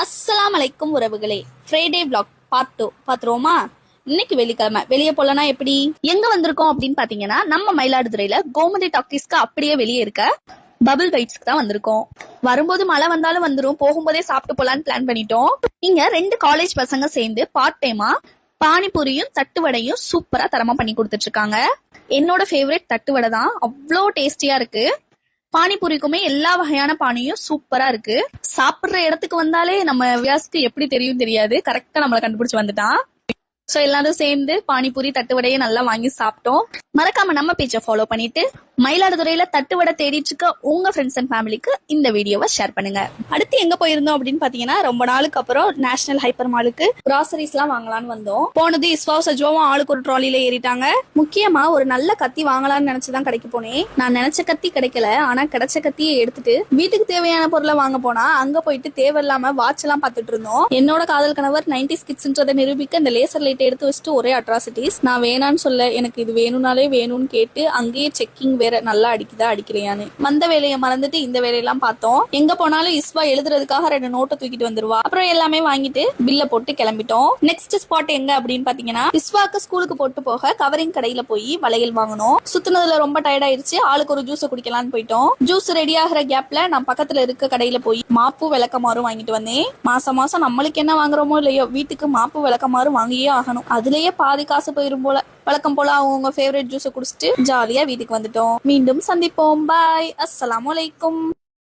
அஸ்ஸலாம் அலைக்கும் உறவுகளே, ஃப்ரைடே vlog பார்ட் 2 பாத்துருவோமா? இன்னைக்கு வெள்ளிக்கிழமை வெளியே போலனா எப்படி? எங்க வந்திருக்கோம் அப்படின்னு பாத்தீங்கன்னா, நம்ம மயிலாடுதுறையில கோமதி டாக்கீஸ்க்கு அப்படியே வெளியே இருக்க பபிள் பைட்ஸ்க்கு தான் வந்திருக்கோம். வரும்போது மழை வந்தாலும் வந்துரும், போகும்போதே சாப்பிட்டு போலான்னு பிளான் பண்ணிட்டோம். இங்க 2 காலேஜ் பசங்க சேர்ந்து பார்ட் டைமா பானிபூரியும் தட்டு வடையும் சூப்பரா தரமா பண்ணி கொடுத்துட்டு இருக்காங்க. என்னோட ஃபேவரட் தட்டு வடை தான், அவ்வளோ டேஸ்டியா இருக்கு. பானிபூரிக்குமே எல்லா வகையான பானியும் சூப்பரா இருக்கு. சாப்பிடுற இடத்துக்கு வந்தாலே நம்ம வியாஸ்க்கு எப்படி தெரியும் தெரியாது, கரெக்டா நம்மளை கண்டுபிடிச்சு வந்துட்டான். சோ எல்லாரும் சேர்ந்து பானிபூரி தட்டுவடையை நல்லா வாங்கி சாப்பிட்டோம். மறக்காம நம்ம பேஜை ஃபாலோ பண்ணிட்டு மயிலாடுதுறையில தட்டுவடை தேடிட்டு இருக்க உங்க ஃப்ரெண்ட்ஸ் அண்ட் ஃபேமிலிக்கு இந்த வீடியோவை ஷேர் பண்ணுங்க. அடுத்து எங்க போயிருந்தோம் அப்படின்னு பாத்தீங்கன்னா, ரொம்ப நாளுக்கு அப்புறம் நேஷனல் ஹைப்பர் மாலுக்கு கிராசரிஸ் எல்லாம் வாங்கலாம்னு வந்தோம். போனது இஸ்வாவும் சஜ்வாவும் ஆளுக்கு ஒரு ட்ராலில ஏறிட்டாங்க. முக்கியமா ஒரு நல்ல கத்தி வாங்கலாம்னு நினைச்சுதான் கடைக்கு போனேன். நான் நினைச்ச கத்தி கிடைக்கல, ஆனா கிடைச்ச கத்தியை எடுத்துட்டு வீட்டுக்கு தேவையான பொருளை வாங்க போனா அங்க போயிட்டு தேவையில்லாம வாட்ச் எல்லாம் பாத்துட்டு இருந்தோம். என்னோட காதல் கணவர் 90s கிட்ஸ்ன்றதை நிரூபிக்க இந்த லேசர் லைட் எடுத்து வச்சுட்டு ஒரே அட்ராசிட்டிஸ். நான் வேணான்னு சொல்ல, எனக்கு இது வேணும்னாலே வேணும்னு கேட்டு அங்கேயே செக்கிங் வேற நல்லா அடிக்குதா அடிக்கலையான்னு. வந்த வேலையை மறந்துட்டு இந்த வேலையெல்லாம் பார்த்தோம். எங்க போனாலும் இஸ்வா எழுதுறதுக்காக 2 நோட்டை தூக்கிட்டு வந்துருவா. அப்புறம் எல்லாமே வாங்கிட்டு பில்ல போட்டு கிளம்பிட்டோம். நெக்ஸ்ட் ஸ்பாட் எங்க அப்படின்னு பாத்தீங்கன்னா, இஸ்வாக்கு ஸ்கூலுக்கு போட்டு போக கவரிங் கடையில போய் வளையல் வாங்கணும். சுத்தினதுல ரொம்ப டயர்ட் ஆயிருச்சு, ஆளுக்கு ஒரு ஜூஸ் குடிக்கலான்னு போயிட்டோம். ஜூஸ் ரெடி ஆகிற கேப்ல நான் பக்கத்துல இருக்க கடையில போய் மாப்பு விளக்கமாறும் வாங்கிட்டு வந்தேன். மாசம் மாசம் நம்மளுக்கு என்ன வாங்குறோமோ இல்லையோ, வீட்டுக்கு மாப்பு விளக்கமாறும் வாங்கியே ஆகணும். அதுலயே பாதி காசு போயிரும் போல. வழக்கம் போல அவங்க ஃபேவரட் ஜூஸை குடிச்சிட்டு ஜாலியா வீட்டுக்கு வந்துட்டோம். மீண்டும் சந்திப்போம். பாய். அஸ்ஸலாமு அலைக்கும்.